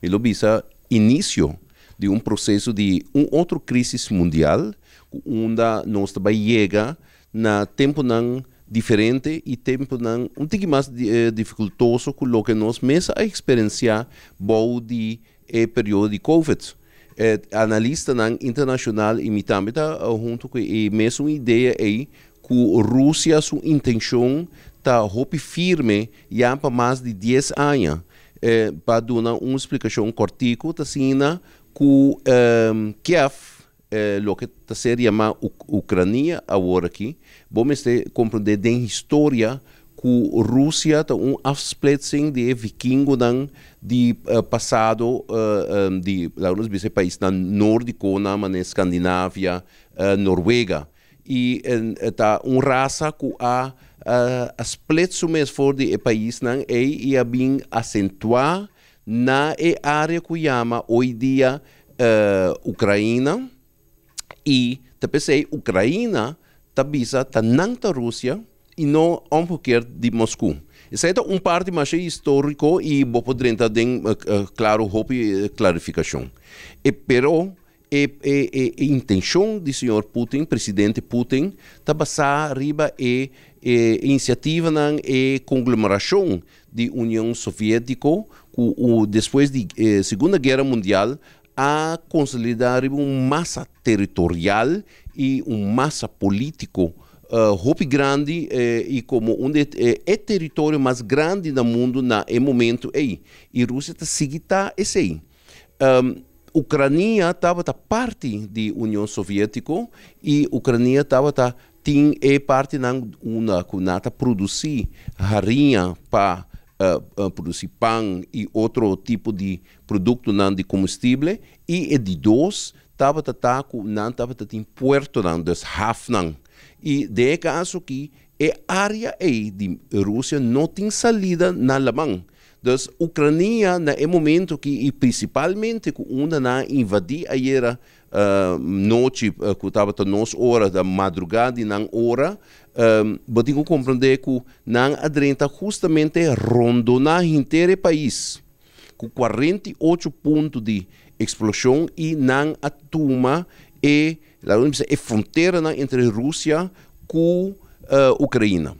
Ele visa início de um processo de outro crise mundial, onde nós também chega na tempo não diferente e tempo não um pouco mais dificultoso com o que nós mesmos a experienciar bom de período de Covid. Analista internacional e também junto com a mesma ideia aí que a Rússia sua intenção está firme já para mais de 10 anos. Para dar uma explicação cortica, está sendo que Kiev, o que está sendo chamado Ucrânia agora aqui, vamos compreender da história que a Rússia está afsplitsing de vikingo de passado de alguns países na nórdico, na Escandinávia, Noruega. E está raça que a split mais forte do país e a bem acentuar na área que chama hoje dia Ucrânia e também Ucrânia está não da Rússia e não um pouquinho de Moscou. Isso é parte mais histórico e vou poder dar claro clarificação. Pero a intenção do senhor Putin, presidente Putin, está basada riba iniciativa e conglomeração da União Soviética, que depois da Segunda Guerra Mundial, a consolidar uma massa territorial e uma massa político grande e como é território mais grande do mundo no momento aí. E a Rússia está seguindo esse aí. Ucrânia estava parte da União Soviética e Ucrânia tinha parte que produzir farinha para produzir pão e outro tipo de produto de combustível e de dois estava em Puerto das Hafnan e de caso que a área aí de Rússia não tem salida na Alemanha. Então, a Ucrânia, no momento que, principalmente, quando invadiu a noite, que estava nas horas da madrugada e na hora, podemos compreender que não adrenta justamente rondonar inteiro o país, com 48 pontos de explosão e não atuma a fronteira entre Rússia e Ucrânia.